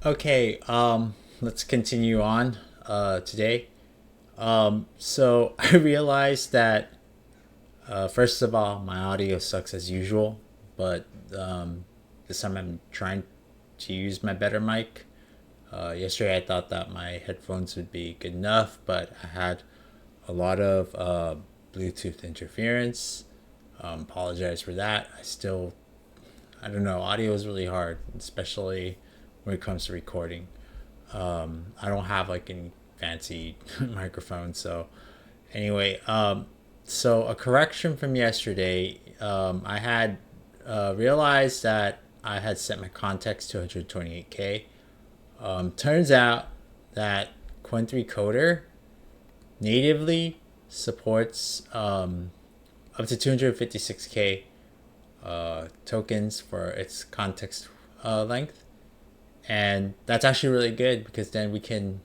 Okay, let's continue on today. So I realized that first of all, my audio sucks as usual, but this time I'm trying to use my better mic. Yesterday I thought that my headphones would be good enough, but I had a lot of Bluetooth interference. Apologize for that. I don't know, audio is really hard, especially when it comes to recording. I don't have like any fancy microphone. So anyway, so a correction from yesterday. I had realized that I had set my context to 128K. Turns out that Qwen3 Coder natively supports up to 256K tokens for its context length. And that's actually really good because then we can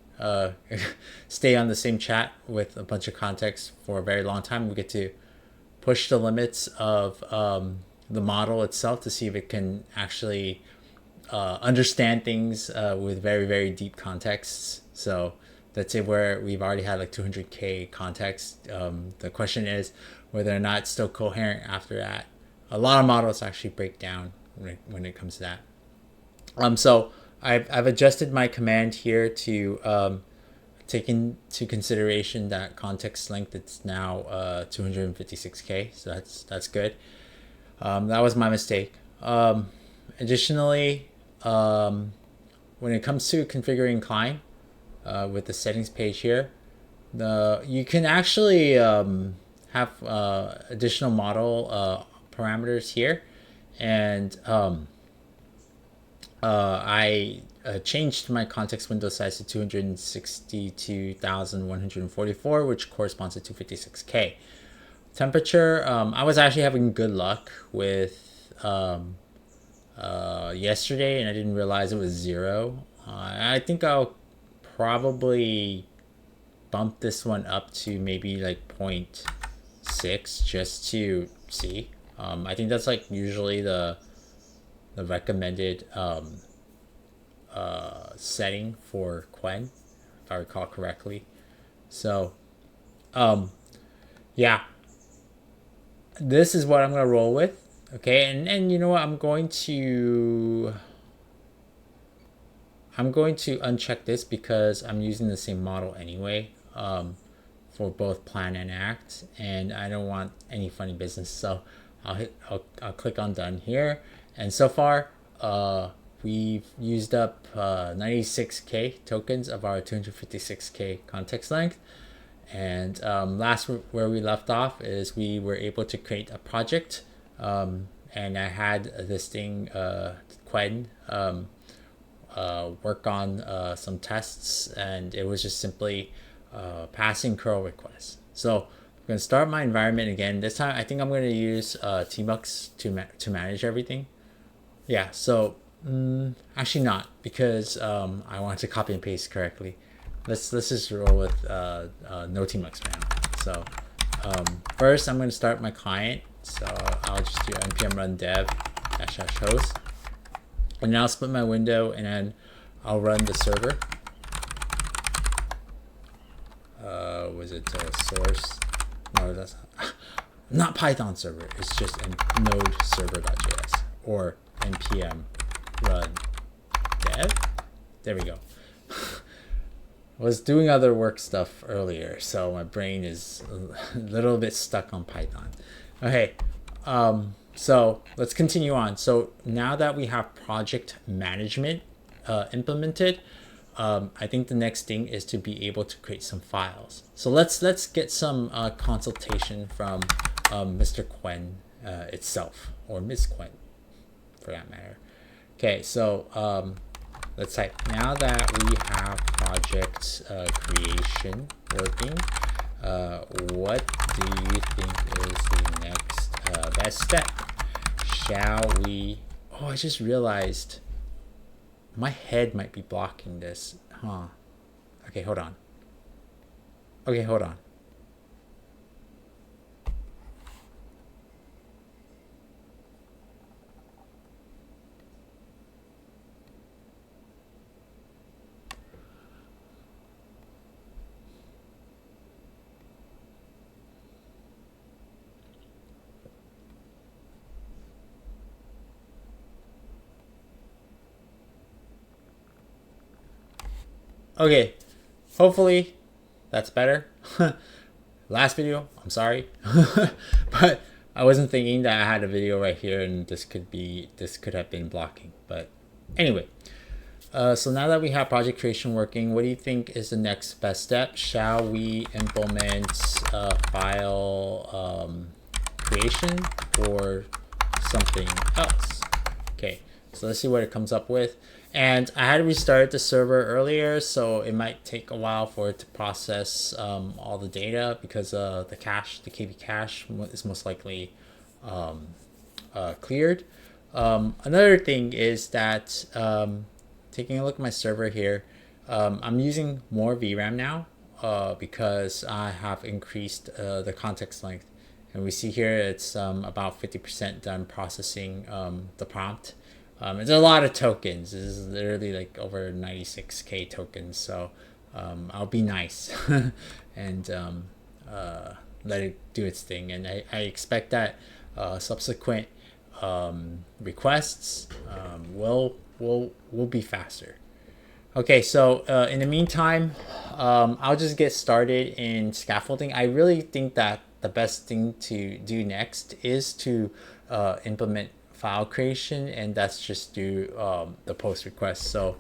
stay on the same chat with a bunch of context for a very long time. We get to push the limits of the model itself to see if it can actually understand things with very, very deep contexts. So let's say where we've already had like 200K context. The question is whether or not it's still coherent after that. A lot of models actually break down when it comes to that. So I've adjusted my command here to take into consideration that context length. It's now 256K, so that's good. That was my mistake. Additionally, when it comes to configuring Cline with the settings page here, you can actually have additional model parameters here, and I changed my context window size to 262,144, which corresponds to 256K. Temperature, I was actually having good luck with yesterday, and I didn't realize it was 0. I think I'll probably bump this one up to maybe like 0.6 just to see. I think that's like usually the recommended setting for Qwen, if I recall correctly. So, yeah, this is what I'm gonna roll with. Okay, and you know what? I'm going to uncheck this because I'm using the same model anyway for both plan and act, and I don't want any funny business. So I'll click on done here, and so far we've used up 96K tokens of our 256K context length. And last where we left off is we were able to create a project, and I had this thing Qwen work on some tests, and it was just simply passing curl requests. So I'm going to start my environment again. This time I think I'm going to use Tmux to manage everything. Yeah, so actually not, because I want to copy and paste correctly. Let's just roll with no Tmux for now. So first I'm going to start my client. So I'll just do npm run dev -- host, and then I'll split my window, and then I'll run the server. Was it source? No, that's not Python server. It's just node server.js or npm run dev. There we go. I was doing other work stuff earlier, so my brain is a little bit stuck on Python. Okay, so let's continue on. So now that we have project management implemented, I think the next thing is to be able to create some files. So let's get some consultation from Mr. Qwen itself, or Ms. Qwen for that matter. Okay, so let's type, now that we have project creation working, what do you think is the next best step? Shall we... Oh, I just realized my head might be blocking this. Huh. Okay, hold on. Okay, hold on. Okay, hopefully that's better. Last video, I'm sorry, but I wasn't thinking that I had a video right here and this could have been blocking. But anyway, so now that we have project creation working, what do you think is the next best step? Shall we implement file creation or something else? Okay, so let's see what it comes up with. And I had restarted the server earlier, so it might take a while for it to process all the data because the cache, the KB cache, is most likely cleared. Another thing is that taking a look at my server here, I'm using more VRAM now because I have increased the context length. And we see here it's about 50% done processing the prompt. It's a lot of tokens. This is literally like over 96k tokens. So I'll be nice and let it do its thing. And I expect that subsequent requests will be faster. Okay, so in the meantime, I'll just get started in scaffolding. I really think that the best thing to do next is to implement file creation, and that's just do the post request. So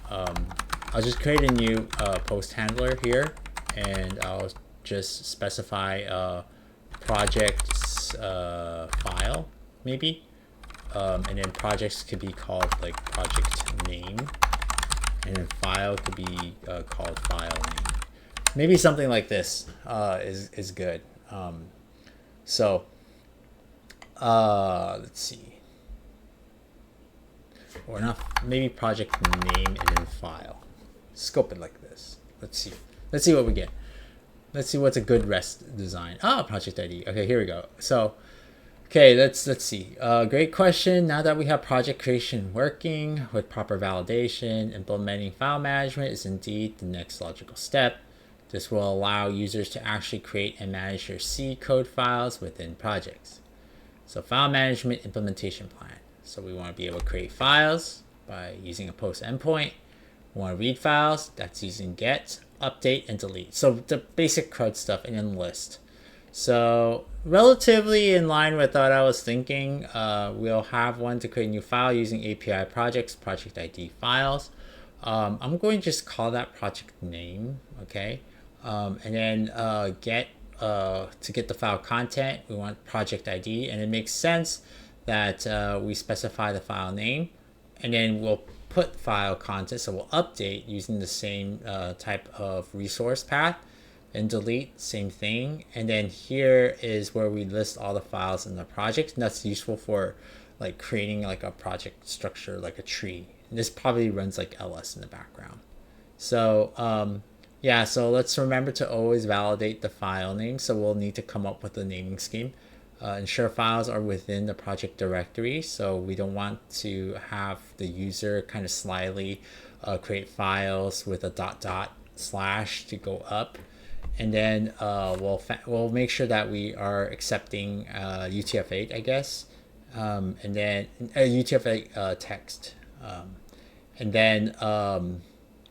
I'll just create a new post handler here, and I'll just specify projects file maybe, and then projects could be called like project name, and then file could be called file name. Maybe something like this is good. So let's see. Or not, maybe project name and then file. Scope it like this. Let's see what we get. Let's see what's a good REST design. Project ID. Okay, here we go. So okay, let's see. Great question. Now that we have project creation working with proper validation, implementing file management is indeed the next logical step. This will allow users to actually create and manage their C code files within projects. So file management implementation plan. So we want to be able to create files by using a post endpoint. We want to read files. That's using get, update, and delete. So the basic CRUD stuff in a list. So relatively in line with what I was thinking. We'll have one to create a new file using API projects, project ID files. I'm going to just call that project name, okay? And then to get the file content, we want project ID, and it makes sense that we specify the file name, and then we'll put file content, so we'll update using the same type of resource path, and delete, same thing. And then here is where we list all the files in the project, and that's useful for like creating like a project structure, like a tree. And this probably runs like ls in the background. So yeah, so let's remember to always validate the file name. So we'll need to come up with a naming scheme. Ensure files are within the project directory. So we don't want to have the user kind of slyly create files with a / to go up. And then we'll make sure that we are accepting UTF-8, I guess, and then UTF-8 text, and then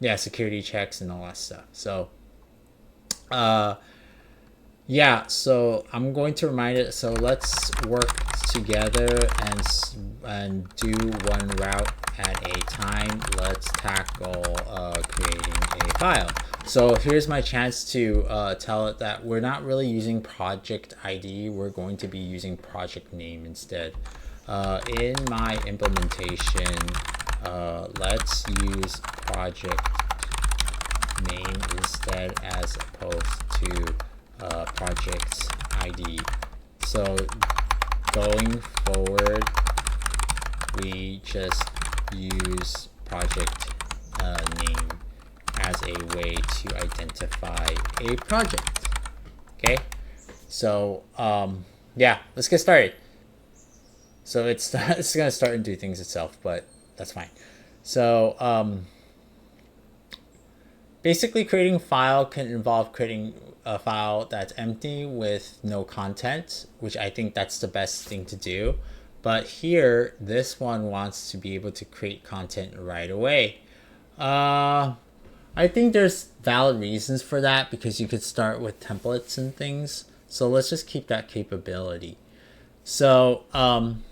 yeah, security checks and all that stuff. So yeah, so I'm going to remind it. So let's work together and do one route at a time. Let's tackle creating a file. So here's my chance to tell it that we're not really using project ID. We're going to be using project name instead. In my implementation, let's use project name instead as opposed to project ID. So going forward, we just use project name as a way to identify a project. Okay, so yeah, let's get started. So it's gonna start and do things itself, but that's fine. So basically creating a file can involve creating a file that's empty with no content, which I think that's the best thing to do. But here, this one wants to be able to create content right away. I think there's valid reasons for that because you could start with templates and things. So let's just keep that capability. So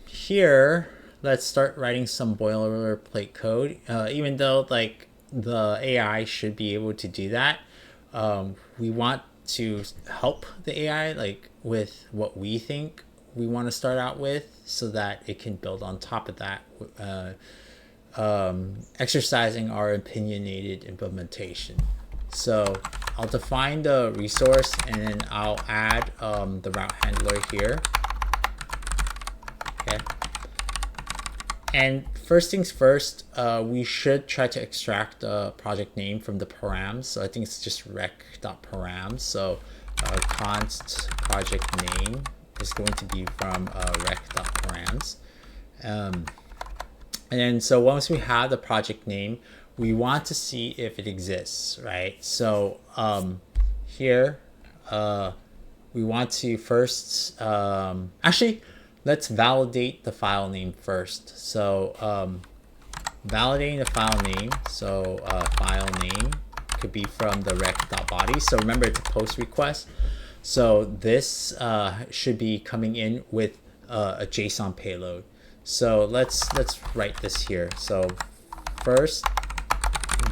here, let's start writing some boilerplate code. Even though like the AI should be able to do that, we want to help the AI like with what we think we want to start out with, so that it can build on top of that, exercising our opinionated implementation. So I'll define the resource and then I'll add the route handler here. Okay. And first things first, we should try to extract the project name from the params. So I think it's just rec.params. So const project name is going to be from rec.params. And then so once we have the project name, we want to see if it exists, right? So here we want to first actually let's validate the file name first. So validating the file name, so file name could be from the rec.body. So remember, it's a post request, so this should be coming in with a JSON payload. So let's write this here. So first,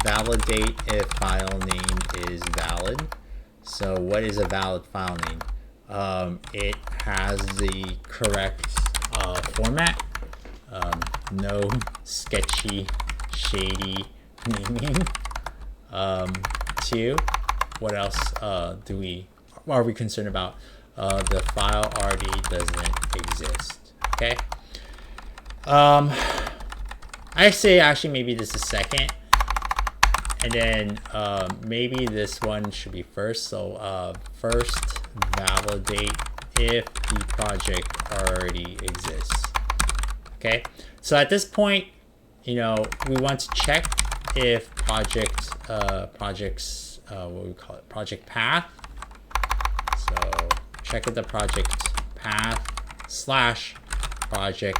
validate if file name is valid. So what is a valid file name? It has the correct format, no sketchy, shady naming. Two, what else are we concerned about? The file already doesn't exist. Okay. I say actually maybe this is second, and then maybe this one should be first. So first, validate if the project already exists. Okay, so at this point, we want to check if projects what we call it, project path. So check if the project path / project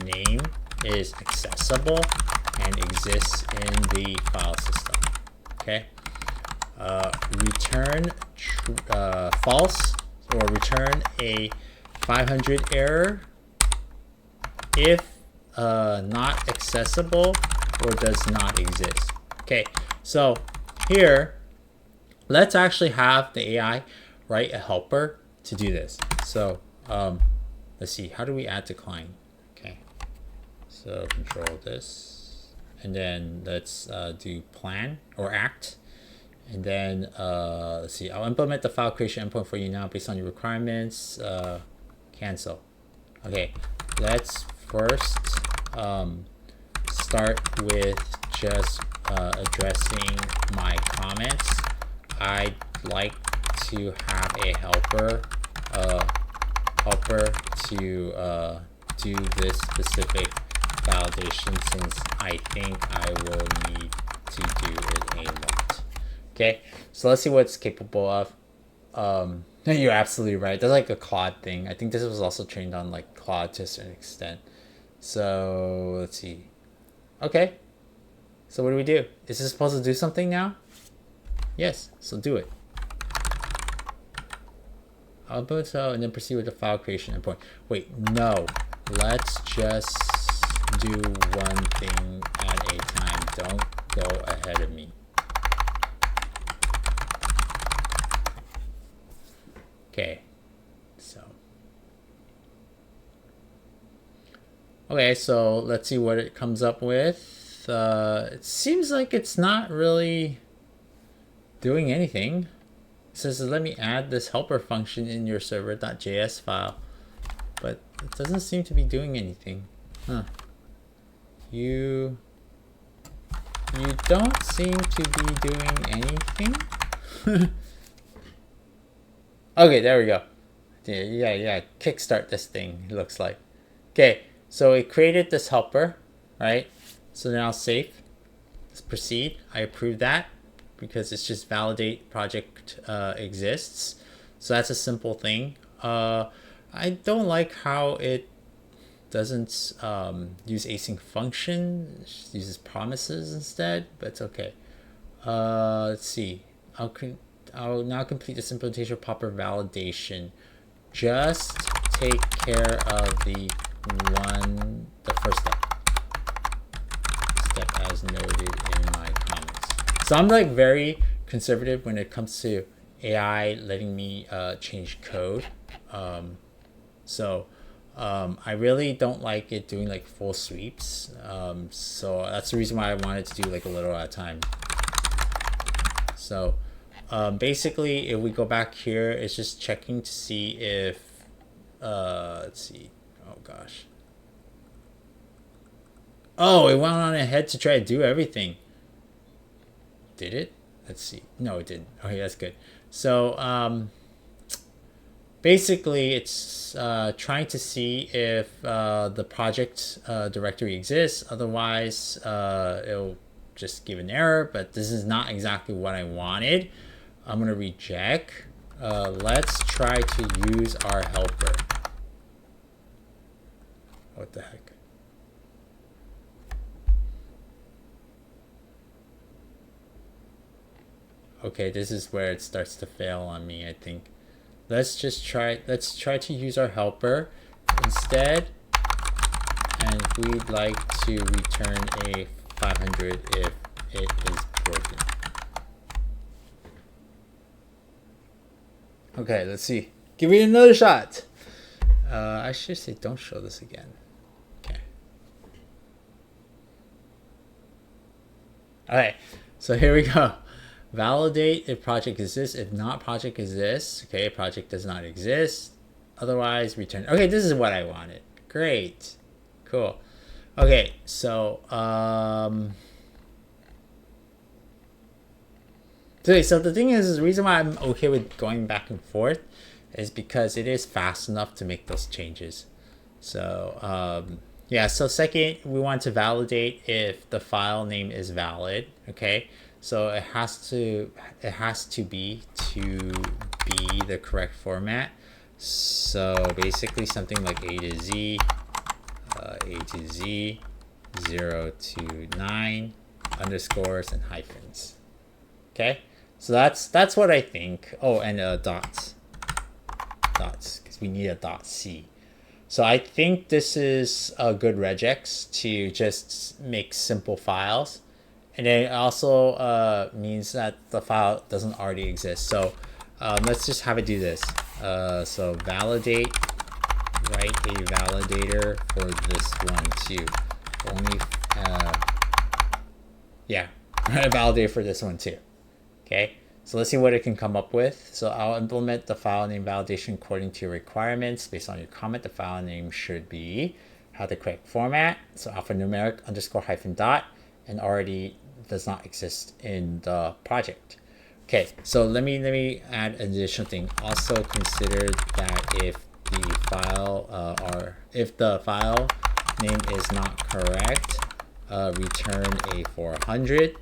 name is accessible and exists in the file system. Okay. Return false, or return a 500 error if not accessible or does not exist. Okay, so here let's actually have the AI write a helper to do this. So let's see, how do we add to Cline? Okay, so control this, and then let's do plan or act. And then let's see, I'll implement the file creation endpoint for you now based on your requirements. Cancel. Okay, let's first start with just addressing my comments. I'd like to have a helper to do this specific validation, since I think I will need to do it a lot. Okay, so let's see what it's capable of. You're absolutely right. That's like a Claude thing. I think this was also trained on like Claude to a certain extent. So let's see. Okay, so what do we do? Is this supposed to do something now? Yes, so do it. Output so, and then proceed with the file creation endpoint. Wait, no. Let's just do one thing at a time. Don't go ahead of me. Okay, so let's see what it comes up with. It seems like it's not really doing anything. It says, let me add this helper function in your server.js file, but it doesn't seem to be doing anything. Huh. You don't seem to be doing anything. Okay, there we go. Yeah, kickstart this thing, it looks like. Okay, so it created this helper, right? So now save. Let's proceed. I approve that because it's just validate project exists. So that's a simple thing. I don't like how it doesn't use async function. It uses promises instead, but it's okay. Let's see. I'll now complete this implementation of proper validation. Just take care of the first step as noted in my comments. So I'm like very conservative when it comes to AI letting me change code. I really don't like it doing like full sweeps. So that's the reason why I wanted to do like a little at a time. So basically, if we go back here, it's just checking to see if, let's see, oh gosh. Oh, it went on ahead to try to do everything. Did it? Let's see. No, it didn't. Okay, that's good. So basically, it's trying to see if the project directory exists. Otherwise, it'll just give an error, but this is not exactly what I wanted. I'm going to reject. Let's try to use our helper. What the heck? Okay, this is where it starts to fail on me, I think. Let's try to use our helper instead, and we'd like to return a 500 if it is broken. Okay, let's see. Give it another shot. I should say don't show this again. Okay. Alright, so here we go. Validate if project exists. If not, project exists. Okay, project does not exist. Otherwise, return. Okay, this is what I wanted. Great. Cool. Okay, so so the thing is the reason why I'm okay with going back and forth is because it is fast enough to make those changes. So yeah, so second, we want to validate if the file name is valid. Okay, so it has to be the correct format. So basically something like A to Z 0 to 9 underscores and hyphens. Okay, so that's what I think. Oh, and dots because we need a .c. So I think this is a good regex to just make simple files. And then it also means that the file doesn't already exist. So let's just have it do this. So validate, write a validator for this one too. Only, yeah, write a validator for this one too. Okay, so let's see what it can come up with. So I'll implement the file name validation according to your requirements. Based on your comment, the file name should have the correct format. So alphanumeric underscore hyphen dot, and already does not exist in the project. Okay, so let me add an additional thing. Also consider that if the file name is not correct, return a 400.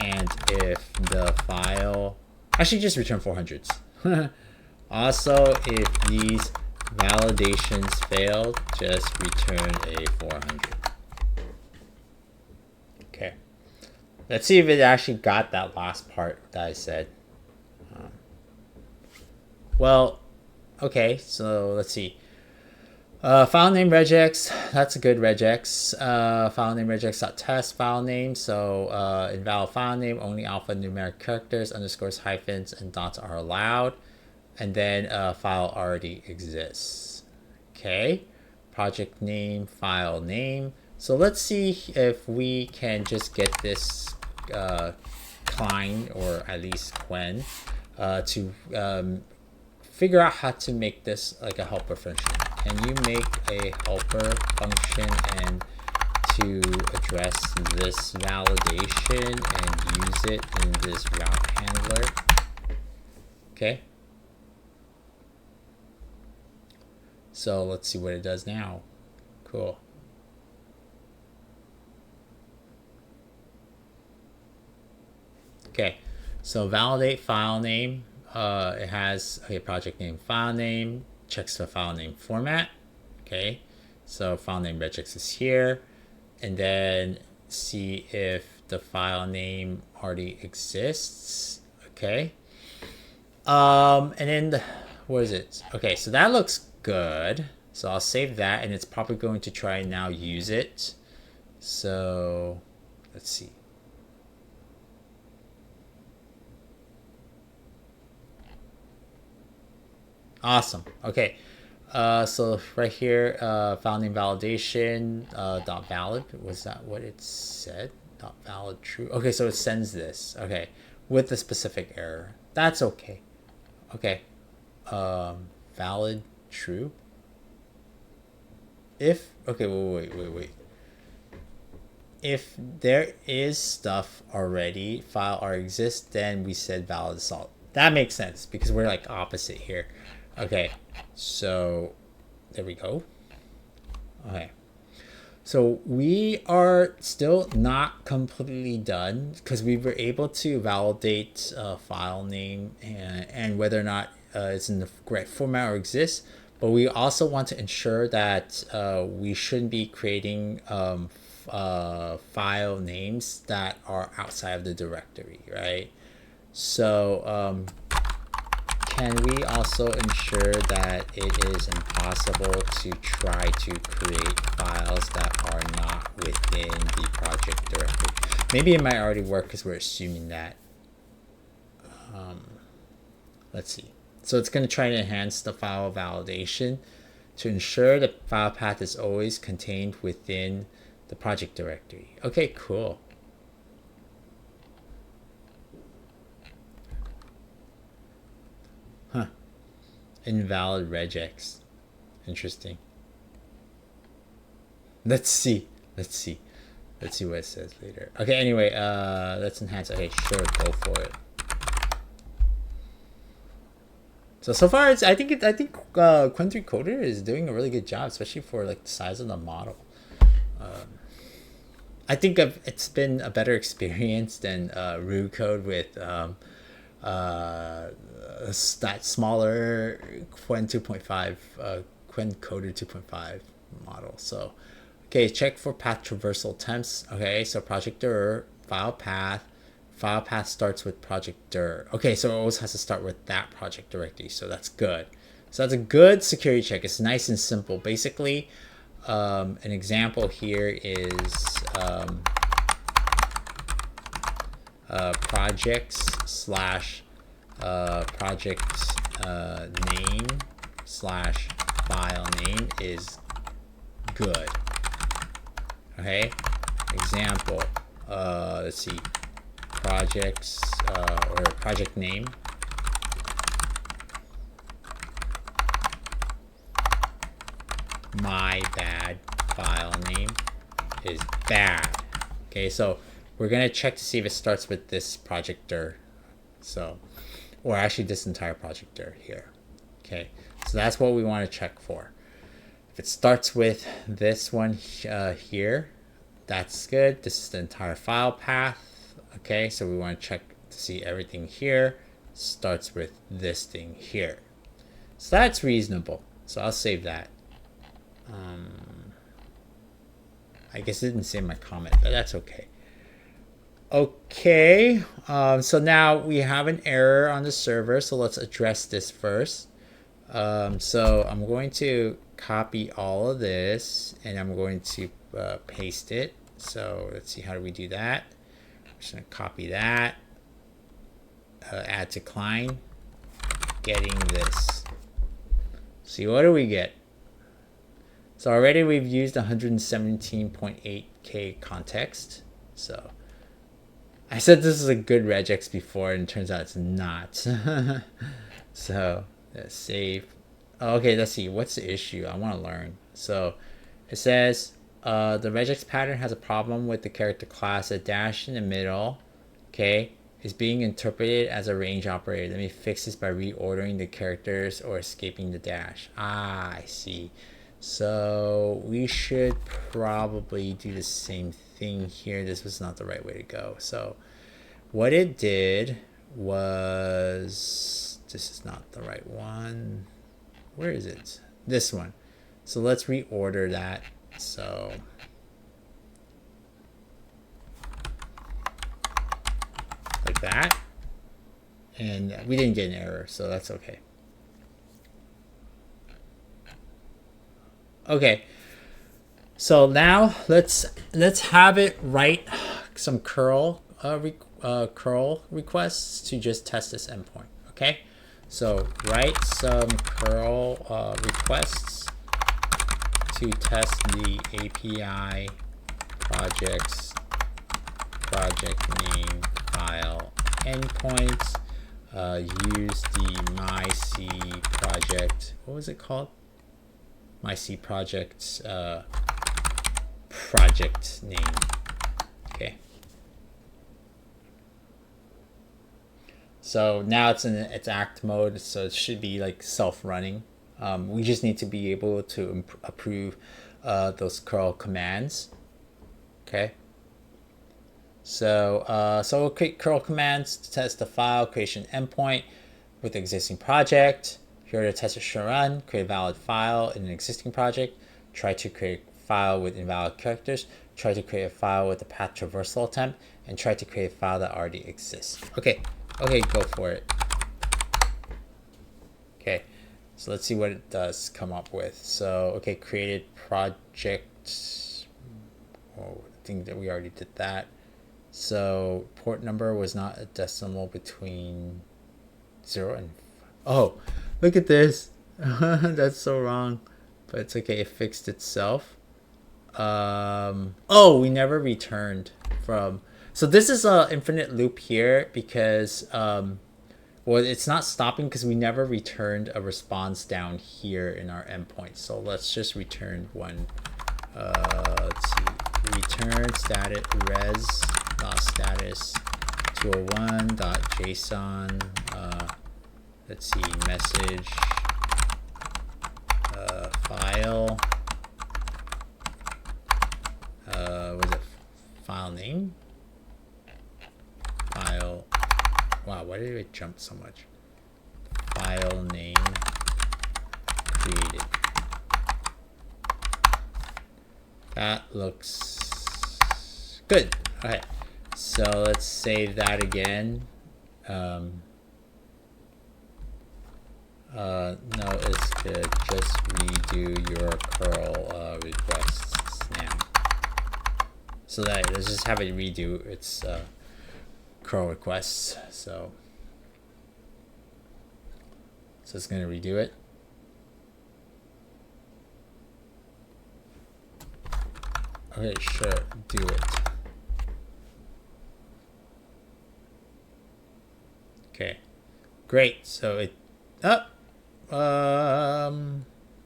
And if the file, actually just return 400s. Also, if these validations failed, just return a 400. Okay, let's see if it actually got that last part that I said. Well, okay, so let's see. File name regex, that's a good regex. File name regex.test file name. So invalid file name, only alphanumeric characters, underscores, hyphens, and dots are allowed. And then file already exists. Okay, project name, file name. So let's see if we can just get this Cline, or at least Qwen, to figure out how to make this like a helper function. Can you make a helper function and to address this validation and use it in this route handler? Okay. So let's see what it does now. Cool. Okay, so validate file name. It has a project name, file name, checks the file name format. Okay, so file name regex is here, and then see if the file name already exists. Okay. And then what is it? Okay, so that looks good. So I'll save that, and it's probably going to try and now use it. So let's see. Awesome. Okay. So right here, file name validation dot valid. Was that what it said? Dot valid true. Okay, so it sends this. Okay, with the specific error. That's okay. Okay. Valid true. If okay, wait. If there is stuff already, file or exists, then we said valid assault. That makes sense because we're like opposite here. Okay, so there we go. Okay, so we are still not completely done because we were able to validate file name and whether or not it's in the correct format or exists. But we also want to ensure that we shouldn't be creating file names that are outside of the directory, right? So can we also ensure that it is impossible to try to create files that are not within the project directory? Maybe it might already work because we're assuming that. Let's see. So it's going to try to enhance the file validation to ensure the file path is always contained within the project directory. Okay, cool. Huh. Invalid regex. Interesting. Let's see what it says later. Okay, anyway, let's enhance. Okay, sure, go for it. So far, I think Qwen3 Coder is doing a really good job, especially for like the size of the model. I think it's been a better experience than Rue code with that smaller Qwen 2.5 Qwen Coder 2.5 model. So okay, check for path traversal attempts. Okay, so project dir file path starts with project dir. Okay, so it always has to start with that project directory, so that's good. So that's a good security check. It's nice and simple. Basically, an example here is projects slash project name slash file name is good. Okay, example, let's see, projects or project name my bad file name is bad. Okay, so we're gonna check to see if it starts with this project dir, so, or actually this entire project dir here. Okay, so that's what we want to check for. If it starts with this one here, that's good. This is the entire file path. Okay, so we want to check to see everything here starts with this thing here. So that's reasonable. So I'll save that. I guess it didn't say my comment, but that's okay. Okay, so now we have an error on the server, so let's address this first. So I'm going to copy all of this and I'm going to paste it. So let's see, how do we do that? I'm just going to copy that, add to Cline, getting this. See, what do we get? So already we've used 117.8K context. So I said this is a good regex before, and it turns out it's not. So let's save. Okay, let's see. What's the issue? I want to learn. So it says the regex pattern has a problem with the character class. A dash in the middle, okay, is being interpreted as a range operator. Let me fix this by reordering the characters or escaping the dash. Ah, I see. So we should probably do the same thing here. This was not the right way to go. So what it did was, this is not the right one. Where is it? This one. So let's reorder that. So that. And we didn't get an error, so that's okay. Okay, so now let's have it write some curl requests to just test this endpoint. Okay, so write some curl requests to test the API project name file endpoint. Use the myC project. What was it called? myC project project name. Okay. So now it's in its act mode, so it should be like self-running. We just need to be able to approve those curl commands. Okay. So we'll create curl commands to test the file creation endpoint with the existing project. Here the tester should run, create a valid file in an existing project, try to create a file with invalid characters, try to create a file with a path traversal attempt, and try to create a file that already exists. Okay, go for it. Okay, so let's see what it does come up with. So, okay, created project. Oh, I think that we already did that. So port number was not a decimal between 0 and 5. Oh, look at this. That's so wrong, but it's okay. It fixed itself. Oh, we never returned from. So this is a infinite loop here because well, it's not stopping because we never returned a response down here in our endpoint. So let's just return one. Let's see. Return status res dot status 201.json. Let's see, message file. Was it file name? File. Wow, why did it jump so much? File name created. That looks good. Okay, so let's save that again. No, it's good. Just redo your curl requests now. So that let's just have it redo its curl requests. So it's gonna redo it. Okay, sure, do it. Okay, great. So it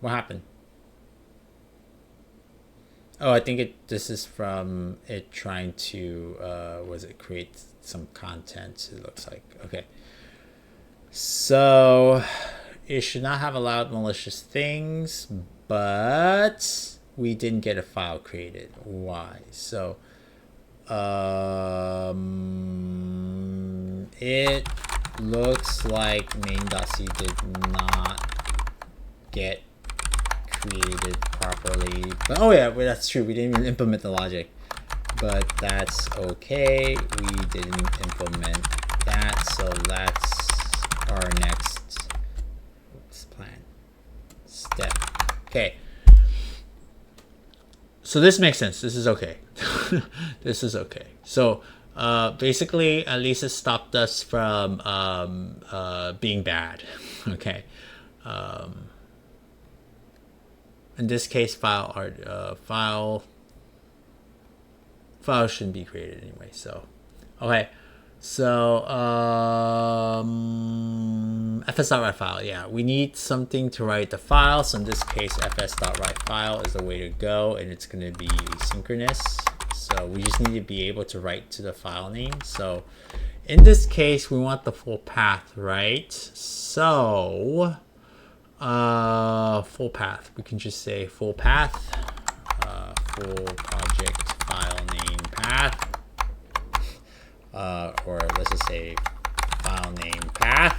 what happened? Oh, I think this is from it trying to create some content, it looks like. Okay, so it should not have allowed malicious things, but we didn't get a file created. Why? So it looks like main.c did not get created properly. But oh yeah, well, that's true. We didn't even implement the logic, but that's okay. We didn't implement that, so that's our next plan step. Okay. So this makes sense. This is okay. This is okay. So basically, at least it stopped us from being bad. Okay. In this case, file shouldn't be created anyway. So okay. So fs.write file. Yeah, we need something to write the file. So in this case, fs.write file is the way to go, and it's going to be asynchronous. So we just need to be able to write to the file name. So in this case, we want the full path, right? So full path. We can just say full path, full project file name path. Or let's just say file name path.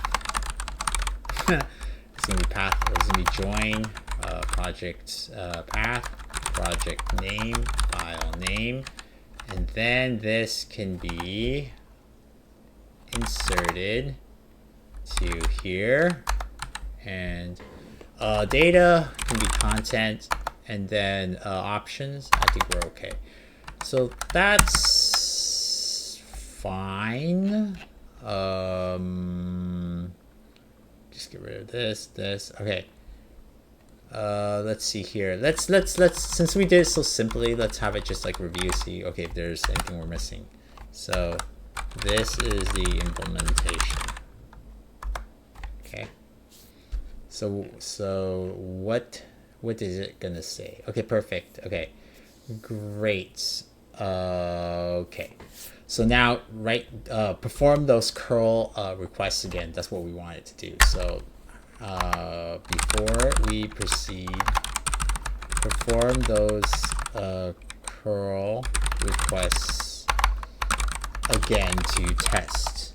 It's gonna be path. It's gonna be join project path, project name, file name, and then this can be inserted to here, and data can be content, and then options, I think we're okay. So that's fine. Just get rid of this. Okay. Let's see here. Let's since we did it so simply, let's have it just like review, see okay if there's anything we're missing. So this is the implementation. Okay. So what is it gonna say? Okay, perfect. Okay, great. Okay. So now perform those curl requests again. That's what we wanted to do. So before we proceed, perform those curl requests again to test.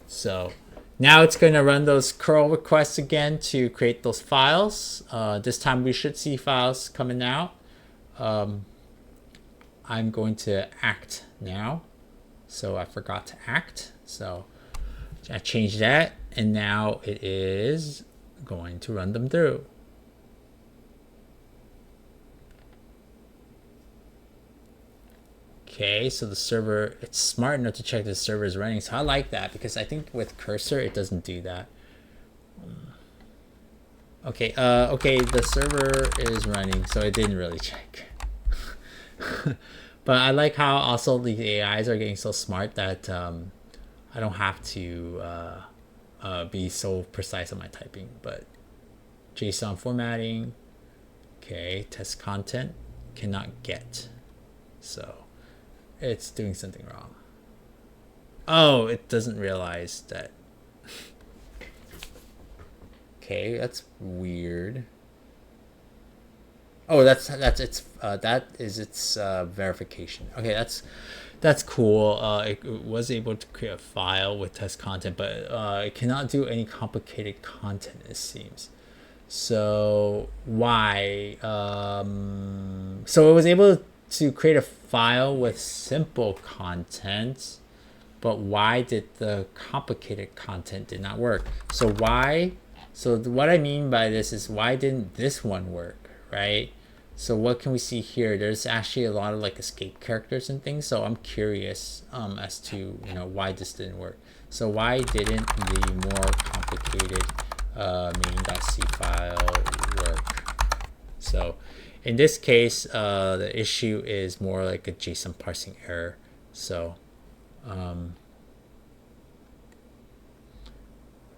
So now it's going to run those curl requests again to create those files. This time we should see files coming out. I'm going to act now. So I forgot to act. So I changed that, and now it is going to run them through. Okay, so the server, it's smart enough to check the server is running. So I like that because I think with cursor, it doesn't do that. Okay, okay, the server is running, so it didn't really check. But I like how also the AIs are getting so smart that I don't have to be so precise on my typing. But JSON formatting, okay, test content, cannot get. So it's doing something wrong. Oh, it doesn't realize that. Okay, that's weird. Oh, that is its verification. Okay, that's cool. It was able to create a file with test content, but it cannot do any complicated content, it seems. So why? So it was able to create a file with simple content, but why did the complicated content did not work? So why? So what I mean by this is why didn't this one work, right? So what can we see here? There's actually a lot of like escape characters and things. So I'm curious as to why this didn't work. So why didn't the more complicated main.c file work? So in this case, the issue is more like a JSON parsing error. So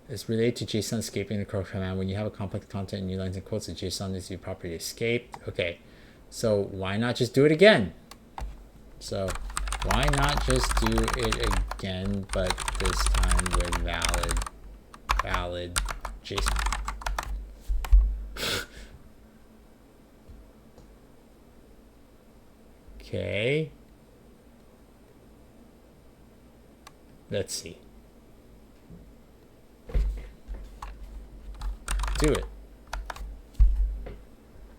it's related to JSON escaping the curl command. When you have a complex content in new lines and quotes, the JSON needs to be properly escaped. Okay, so why not just do it again? So why not just do it again, but this time with valid JSON? Okay. Let's see. Do it.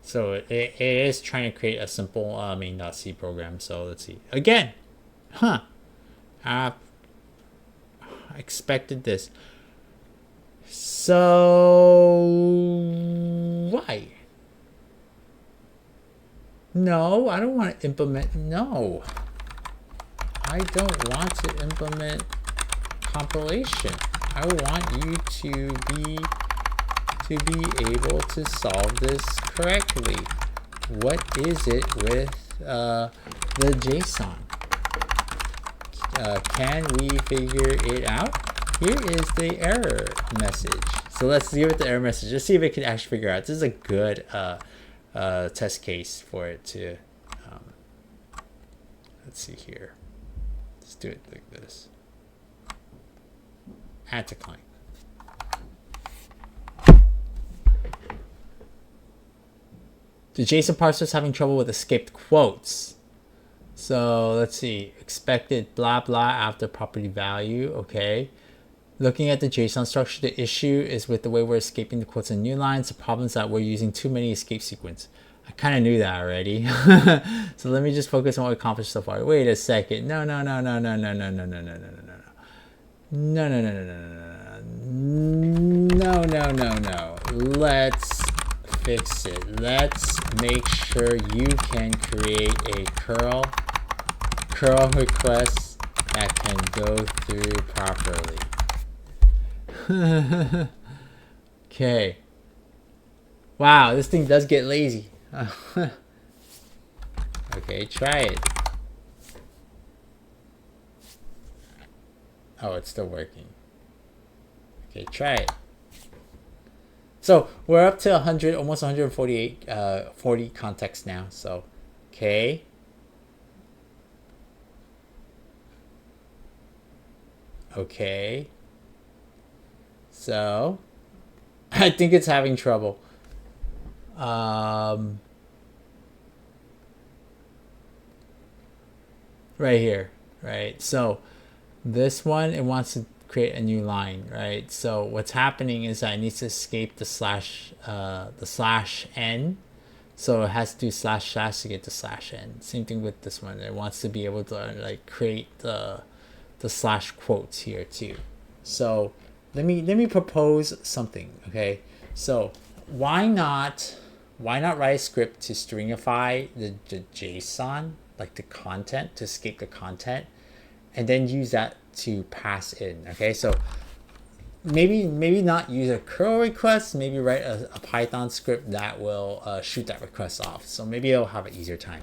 So it is trying to create a simple main.c program. So let's see again. I expected this. So why? No, I don't want to implement. No, I don't want to implement compilation. I want you to be able to solve this correctly. What is it with the JSON? Can we figure it out? Here is the error message. So let's see what the error message. Let's see if it can actually figure out. This is a good test case for it to. Let's see here. Let's do it like this. Add to Cline. The JSON parser is having trouble with escaped quotes. So let's see, expected blah blah after property value. Okay. Looking at the JSON structure, the issue is with the way we're escaping the quotes in new lines. The problem is that we're using too many escape sequence. I kind of knew that already. So let me just focus on what we accomplished so far. Wait a second. No. No, no, no, no, no, no, no, no, no, no. Let's fix it. Let's make sure you can create a curl request that can go through properly. Okay. Wow, this thing does get lazy. Okay, try it. Oh, it's still working. Okay, try it. So we're up to 100, almost 148, 40 contexts now. So, okay. Okay. So, I think it's having trouble. Right here, right? So this one, it wants to create a new line, right? So what's happening is that it needs to escape the slash n. So it has to do slash slash to get the slash n. Same thing with this one. It wants to be able to like create the slash quotes here too. So let me propose something. Okay, so why not write a script to stringify the JSON, like the content, to escape the content, and then use that to pass in. Okay, so maybe not use a curl request, maybe write a Python script that will shoot that request off. So maybe it'll have an easier time.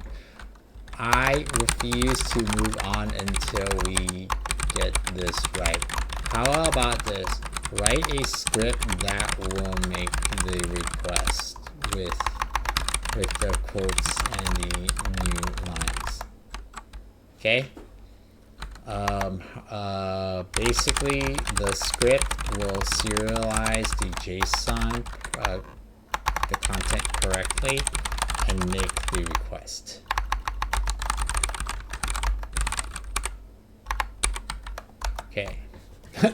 I refuse to move on until we get this right. How about this? Write a script that will make the request with the quotes and the new lines. Okay. Basically, the script will serialize the JSON, the content correctly, and make the request. Okay.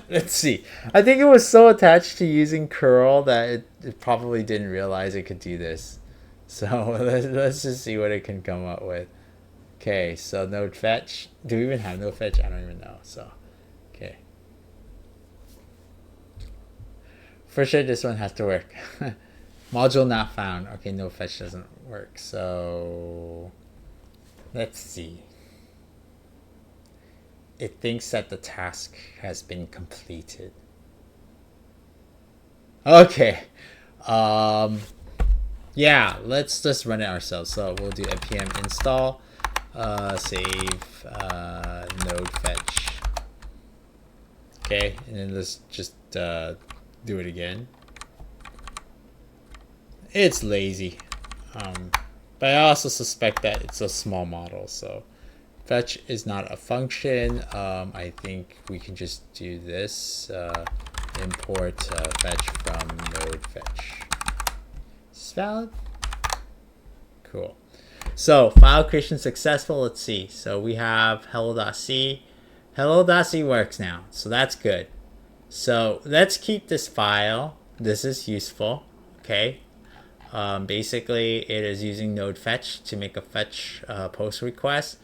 Let's see. I think it was so attached to using curl that it probably didn't realize it could do this. So let's just see what it can come up with. Okay, so node fetch. Do we even have node fetch? I don't even know. So, okay. For sure, this one has to work. Module not found. Okay, node fetch doesn't work. So, let's see. It thinks that the task has been completed. Okay. Yeah, let's just run it ourselves. So we'll do npm install, save node fetch. Okay, and then let's just do it again. It's lazy, but I also suspect that it's a small model, so fetch is not a function. I think we can just do this, import fetch from node fetch. Is this valid? Cool. So file creation successful. Let's see. So we have hello.c. Hello.c works now, so that's good. So let's keep this file. This is useful. Okay. Basically, it is using node fetch to make a fetch post request.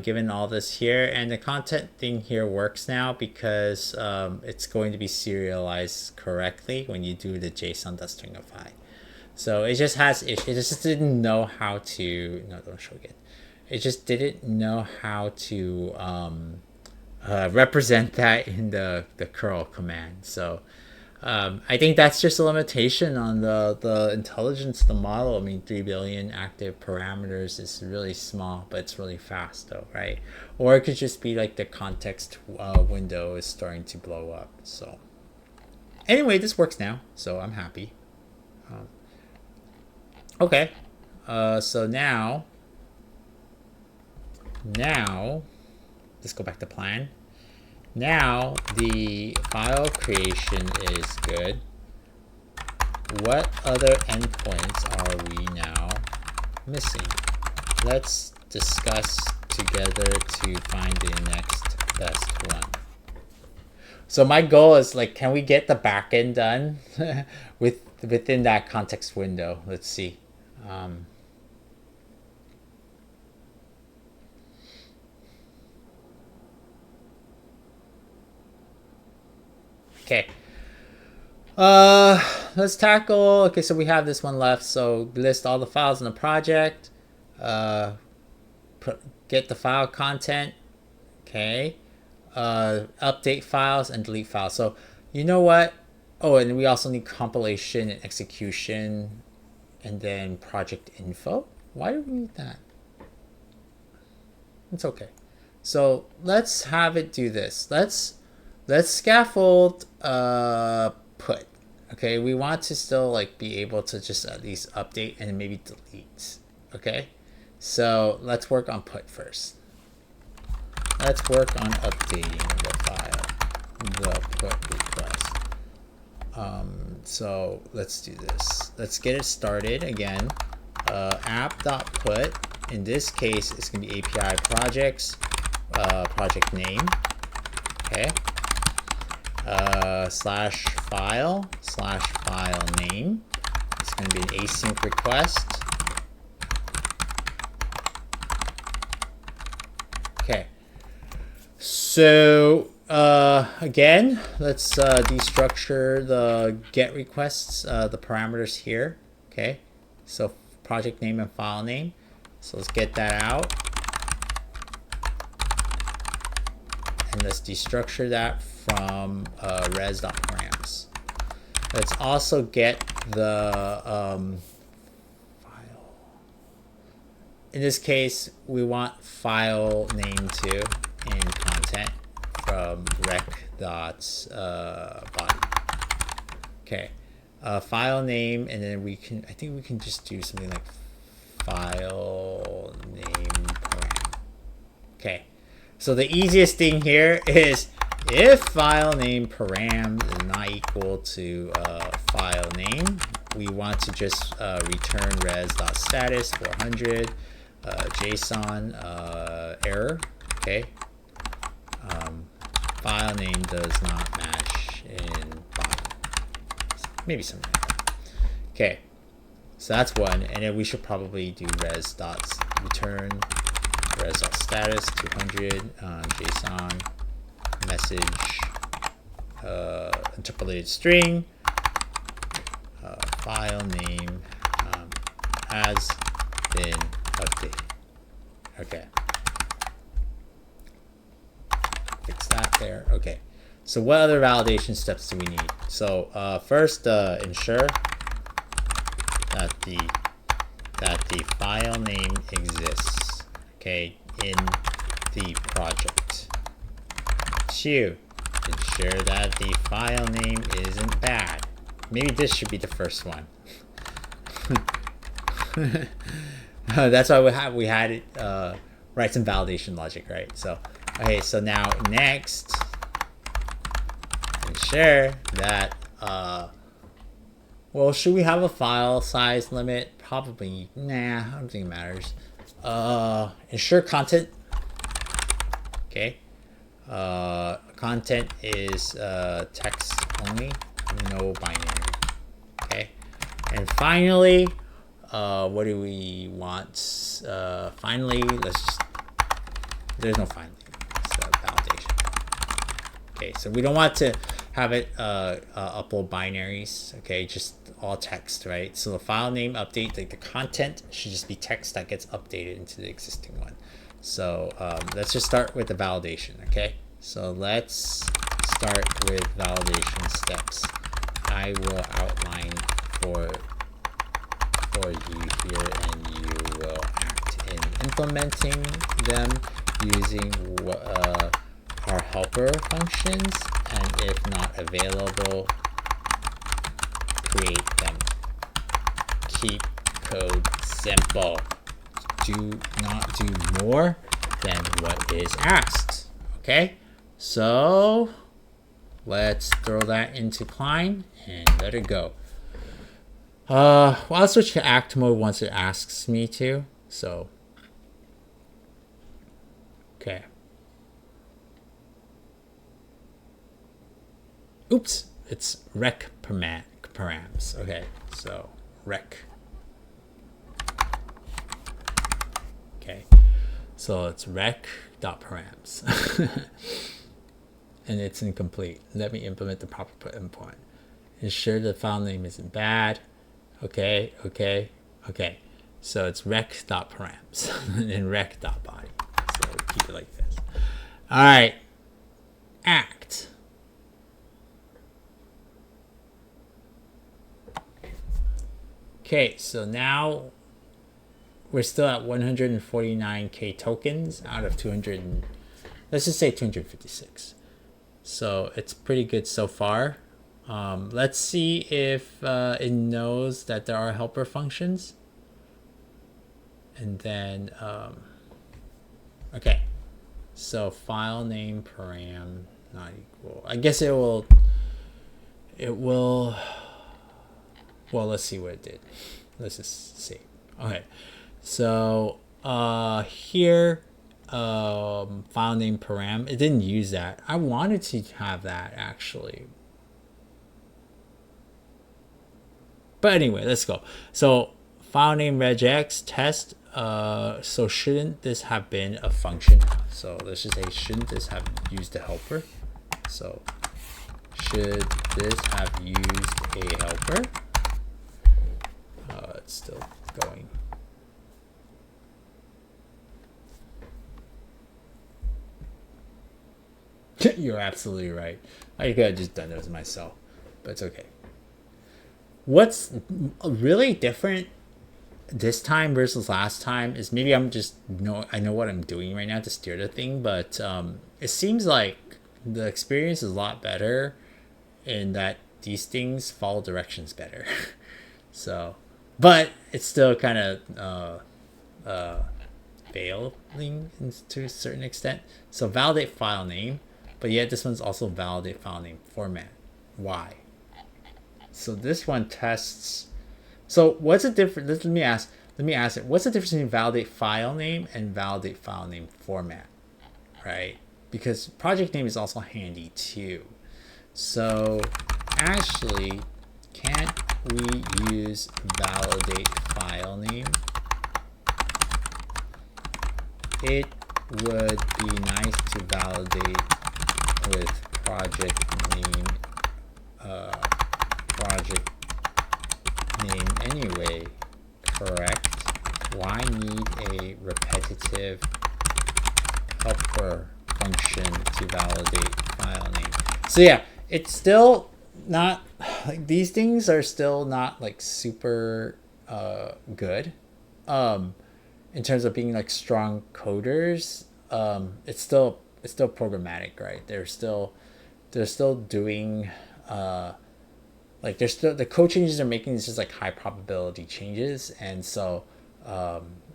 Given all this here, and the content thing here works now because it's going to be serialized correctly when you do the JSON.stringify. So it just has issues. It just didn't know how to. No, don't show again. It just didn't know how to represent that in the curl command. So I think that's just a limitation on the intelligence of the model. I mean, 3 billion active parameters is really small, but it's really fast though, right? Or it could just be like the context window is starting to blow up. So anyway, this works now, so I'm happy. Okay, so now let's go back to plan. Now the file creation is good. What other endpoints are we now missing? Let's discuss together to find the next best one. So my goal is like, can we get the backend done within that context window? Let's see. Okay. Let's tackle. Okay, so we have this one left. So list all the files in the project. Get the file content. Okay. Update files and delete files. So you know what? Oh, and we also need compilation and execution, and then project info. Why do we need that? It's okay. So let's have it do this. Let's scaffold put. Okay, we want to still like be able to just at least update and maybe delete. Okay, so let's work on put first. Let's work on updating the file, the put request. So let's do this. Let's get it started again. App.put. In this case, it's going to be API projects, project name. Okay. /file name. It's going to be an async request. Okay. So again, let's destructure the get requests, the parameters here. Okay. So project name and file name. So let's get that out. And let's destructure that from res.params. Let's also get the file. In this case, we want file name too in content from rec.body. Okay, file name, and then we can. I think we can just do something like file name param. Okay, so the easiest thing here is if file name param is not equal to file name, we want to just return res.status 400 JSON error. Okay, file name does not match in body. Maybe something like that. Okay, so that's one, and then we should probably do res.return res.status 200 JSON message interpolated string file name has been updated. Okay, fix that there. Okay, so what other validation steps do we need? So first, ensure that the file name exists, okay, in the project. 2, ensure that the file name isn't bad. Maybe this should be the first one. That's why we had it write some validation logic, right? So okay, so now next, ensure that well, should we have a file size limit? Probably. Nah, I don't think it matters. Ensure content. Okay. Content is text only, no binary. Okay. And finally, what do we want? Finally, let's just. There's no finally. It's validation. Okay, so we don't want to have it upload binaries. Okay, just all text, right? So the file name update, like the content, should just be text that gets updated into the existing one. So let's just start with the validation. Okay, so let's start with validation steps. I will outline for you here, and you will act in implementing them using our helper functions, and if not available, create them. Keep code simple. Do not do more than what is asked. Okay, so let's throw that into Cline and let it go. Well, I'll switch to act mode once it asks me to. So, okay. Oops, it's rec params. Okay, so rec. Okay, so it's rec.params. and it's incomplete. Let me implement the proper endpoint. Ensure the file name isn't bad. Okay. So it's rec.params and rec.body. So keep it like this. All right. Act. Okay, so now we're still at 149k tokens out of 200. Let's just say 256. So it's pretty good so far. Let's see if it knows that there are helper functions. And then, okay. So file name param not equal. I guess it will, well, let's see what it did. Let's just see. Okay. So here, file name param, it didn't use that. I wanted to have that actually. But anyway, let's go. So file name regex test. So shouldn't this have been a function? So let's just say, shouldn't this have used a helper? So should this have used a helper? It's still going. You're absolutely right. I could have just done this myself, but it's okay. What's really different this time versus last time is maybe I know what I'm doing right now to steer the thing, but it seems like the experience is a lot better in that these things follow directions better. So, but it's still kind of failing to a certain extent. So validate file name, but yet this one's also validate file name format. Why? So this one tests. So what's the difference? Let me ask it. What's the difference between validate file name and validate file name format, right? Because project name is also handy too. So actually, can't we use validate file name? It would be nice to validate with project name. Project name anyway, correct? Why need a repetitive helper function to validate file name? So yeah, it's still not like these things are still not like super good in terms of being like strong coders. It's still programmatic, right? They're still doing like they're still, the code changes they're making is just like high probability changes, and so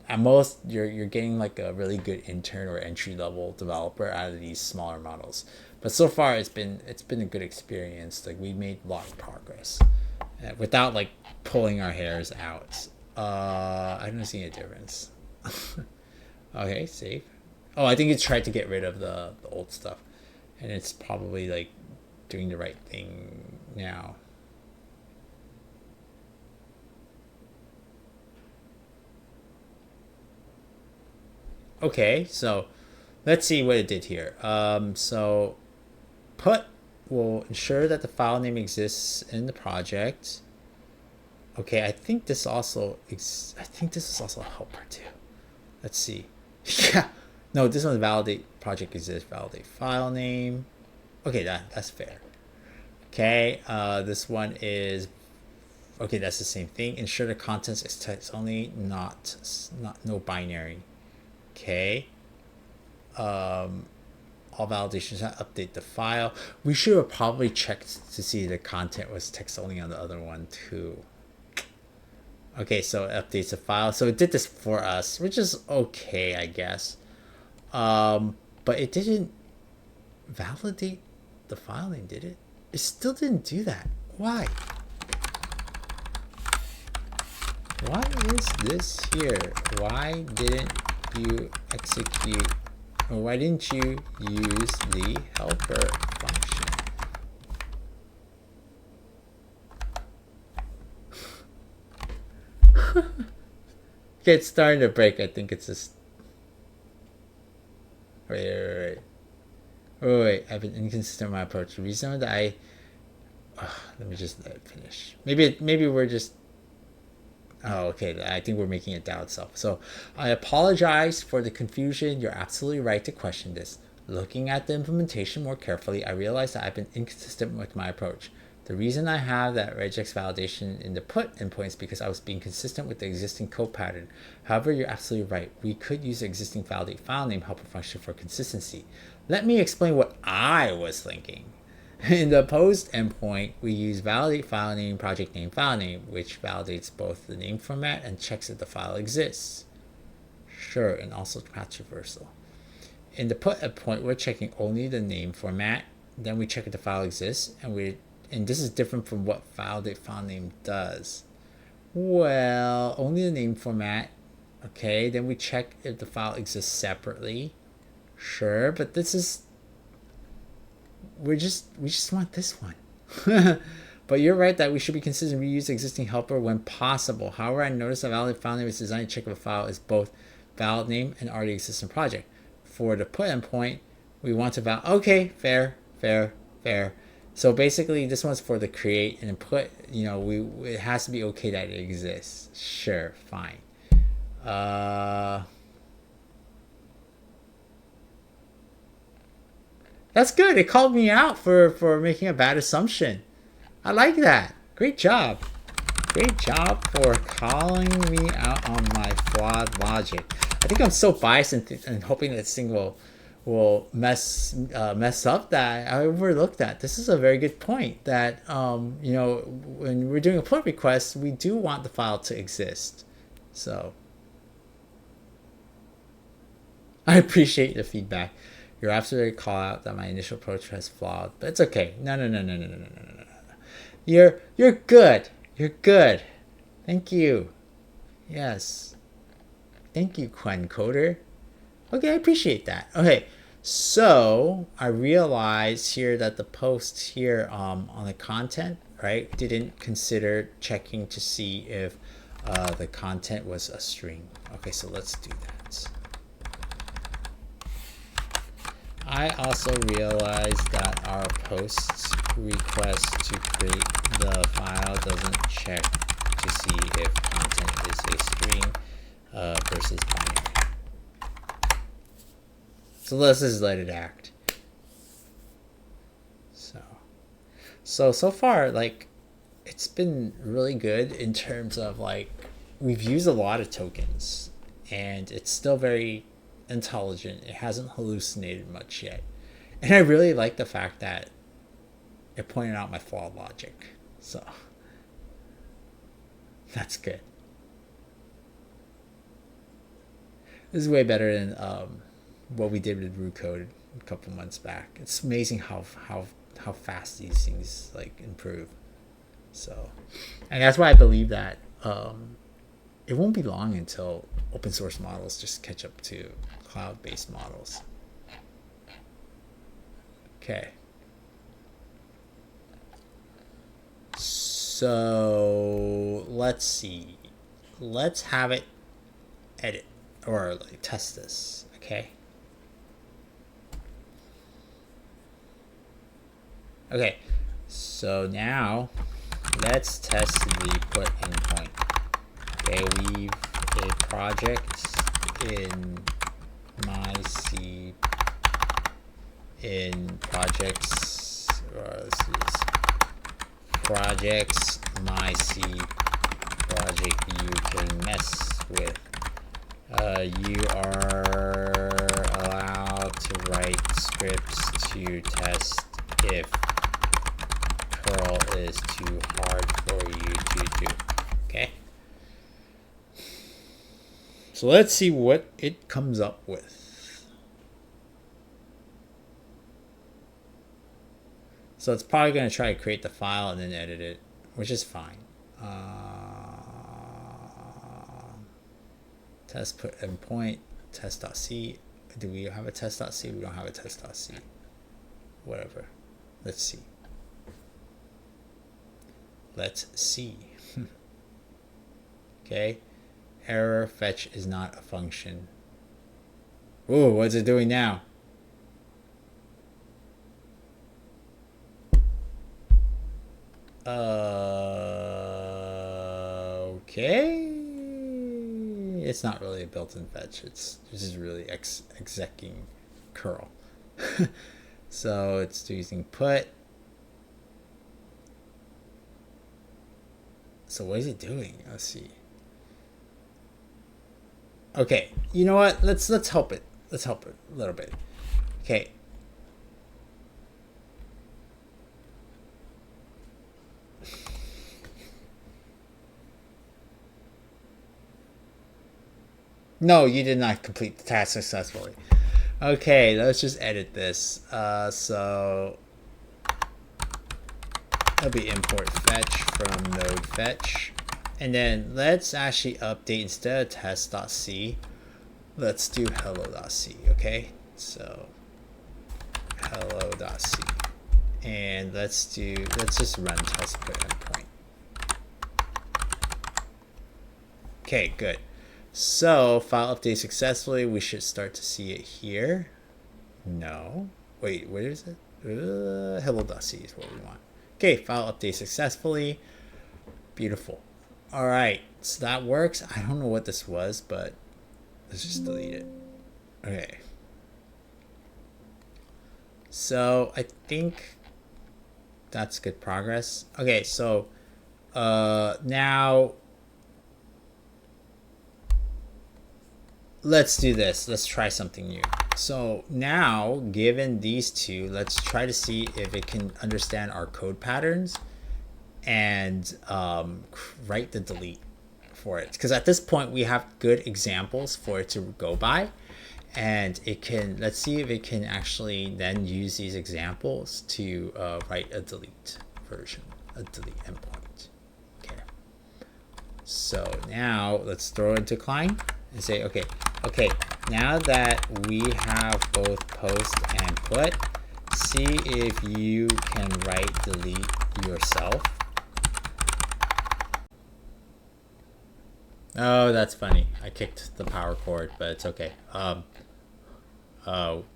at most you're getting like a really good intern or entry level developer out of these smaller models. But so far it's been a good experience. Like we made a lot of progress without like pulling our hairs out. I don't see any difference. Okay, save. Oh, I think it's tried to get rid of the old stuff, and it's probably like doing the right thing now. Okay, so let's see what it did here. So put will ensure that the file name exists in the project. Okay, I think this also is also a helper too. Let's see. Yeah, no, this one validate project exists, validate file name. Okay, that's fair. Okay, this one is okay. That's the same thing. Ensure the contents is text only, not no binary. Okay. All validations update the file. We should have probably checked to see the content was text only on the other one too. Okay, so it updates the file. So it did this for us, which is okay, I guess. But it didn't validate the file name, did it? It still didn't do that. Why? Why is this here? Why didn't you execute, or why didn't you use the helper function? Okay, it's starting to break. I think it's just wait. Wait, I've been inconsistent in my approach. The reason that let me just let it finish. Maybe we're just. Oh, okay. I think we're making it doubt itself. So, I apologize for the confusion. You're absolutely right to question this. Looking at the implementation more carefully, I realized that I've been inconsistent with my approach. The reason I have that regex validation in the put endpoint is because I was being consistent with the existing code pattern. However, you're absolutely right. We could use the existing validate file name helper function for consistency. Let me explain what I was thinking. In the post endpoint, we use validate file name, project name, file name, which validates both the name format and checks if the file exists. Sure, and also path traversal. In the put endpoint, we're checking only the name format. Then we check if the file exists, and this is different from what validate file name does. Well, only the name format. Okay, then we check if the file exists separately. Sure, but this is we just want this one. But you're right that we should be consistent. We use existing helper when possible. However, I noticed that valid file name is designed to check if a file is both valid name and already existing project. For the put endpoint, we want to validate. Okay, fair. So basically, this one's for the create and put. It has to be okay that it exists. Sure, fine. That's good. It called me out for making a bad assumption. I like that. Great job. Great job for calling me out on my flawed logic. I think I'm so biased and hoping that this thing will mess up that I overlooked that. This is a very good point that when we're doing a put request, we do want the file to exist. So I appreciate the feedback. You're absolutely call out that my initial approach was flawed, but it's okay. No. You're good. You're good. Thank you. Yes. Thank you, Qwen Coder. Okay, I appreciate that. Okay, so I realized here that the post here on the content, right, didn't consider checking to see if the content was a string. Okay, so let's do that. I also realized that our post request to create the file doesn't check to see if content is a string versus binary. So let's just let it act. So far, like, it's been really good in terms of, like, we've used a lot of tokens and it's still very intelligent. It hasn't hallucinated much yet, and I really like the fact that it pointed out my flawed logic, so that's good. This is way better than what we did with root code a couple months back. It's amazing how fast these things like improve. So, and that's why I believe that it won't be long until open source models just catch up to cloud-based models. Okay. So let's see. Let's have it edit or like test this. Okay. Okay. So now let's test the put endpoint. Okay, we've a project in my C in projects, this is projects my C project you can mess with. You are allowed to write scripts to test if curl is too hard for you to do. Okay. So let's see what it comes up with. So it's probably going to try to create the file and then edit it, which is fine. Test put endpoint, test.c. Do we have a test.c? We don't have a test.c. Whatever. Let's see. Let's see. Okay. Error fetch is not a function. Ooh, what's it doing now? Okay. It's not really a built-in fetch. It's just really execing curl. So it's using put. So what is it doing? Let's see. Okay, you know what? Let's help it. Let's help it a little bit. Okay. No, you did not complete the task successfully. Okay, let's just edit this. So it'll be import fetch from node fetch. And then let's actually update, instead of test.c, let's do hello.c, okay? So hello.c. And let's just run test put endpoint. Okay, good. So file update successfully. We should start to see it here. No. Wait, where is it? Hello.c is what we want. Okay, file update successfully. Beautiful. All right, so that works. I don't know what this was, but let's just delete it. Okay. So I think that's good progress. Okay, so now let's do this. Let's try something new. So now, given these two, let's try to see if it can understand our code patterns and write the delete for it. Because at this point, we have good examples for it to go by. And it can, let's see if it can actually then use these examples to write a delete version, a delete endpoint. Okay. So now let's throw it into Cline and say, okay, now that we have both post and put, see if you can write delete yourself. Oh, that's funny. I kicked the power cord, but it's okay. The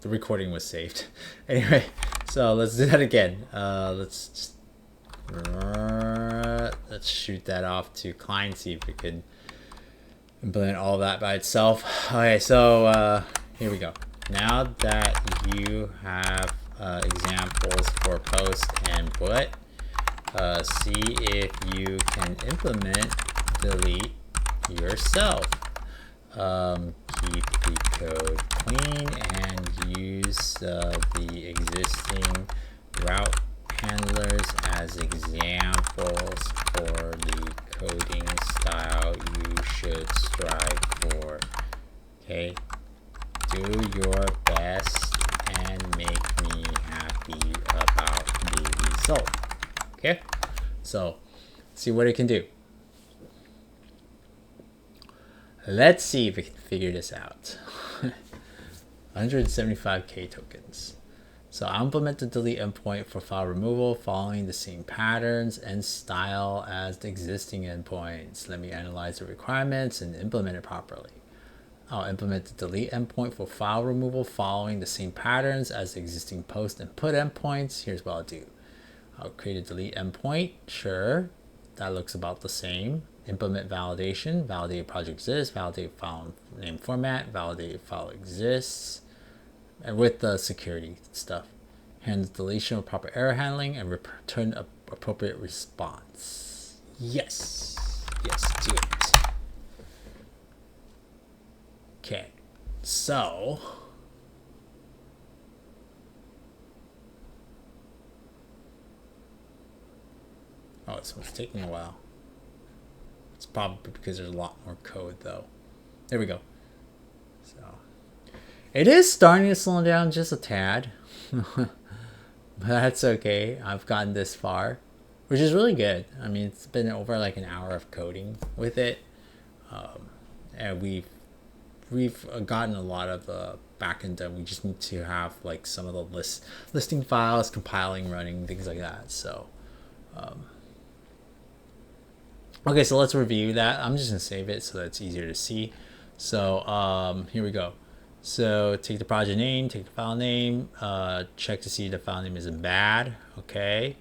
recording was saved. Anyway, so let's do that again. Let's shoot that off to Cline, see if we can implement all of that by itself. Okay, so here we go. Now that you have examples for post and put, see if you can implement delete yourself. Keep the code clean and use the existing route handlers as examples for the coding style you should strive for. Okay, do your best and make me happy about the result. Okay, so see what it can do. Let's see if we can figure this out. 175k tokens. So I'll implement the delete endpoint for file removal following the same patterns and style as the existing endpoints. Let me analyze the requirements and implement it properly. I'll implement the delete endpoint for file removal following the same patterns as the existing post and put endpoints. Here's what I'll do. I'll create a delete endpoint. Sure, that looks about the same. Implement validation, validate project exists, validate file name format, validate file exists, and with the security stuff. Handle deletion with proper error handling and return an appropriate response. Yes, do it. Okay, so this one's taking a while. It's probably because there's a lot more code though. There we go. So it is starting to slow down just a tad. But that's okay. I've gotten this far, which is really good. I mean, it's been over like an hour of coding with it. And we've gotten a lot of the backend done. We just need to have like some of the listing files, compiling, running, things like that. So okay, so let's review that. I'm just gonna save it so that it's easier to see. So here we go. So take the project name, take the file name, check to see the file name isn't bad. Okay,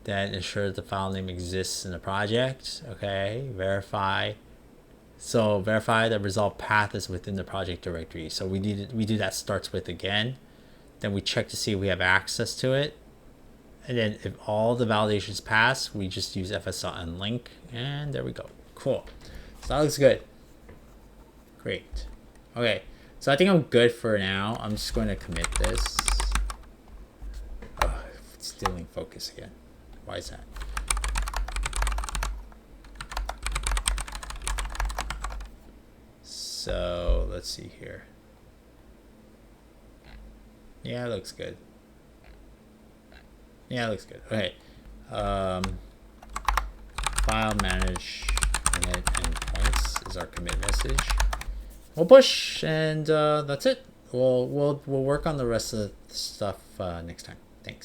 Then ensure the file name exists in the project. Okay, verify. So verify the resolved path is within the project directory. So we do that starts with again. Then we check to see if we have access to it. And then if all the validations pass, we just use fs.unlink, and there we go. Cool. So that looks good. Great. Okay, so I think I'm good for now. I'm just going to commit this. Oh, it's stealing focus again. Why is that? So let's see here. Yeah, it looks good. Yeah, it looks good. Okay. File manage commit endpoints is our commit message. We'll push, and that's it. We'll work on the rest of the stuff next time.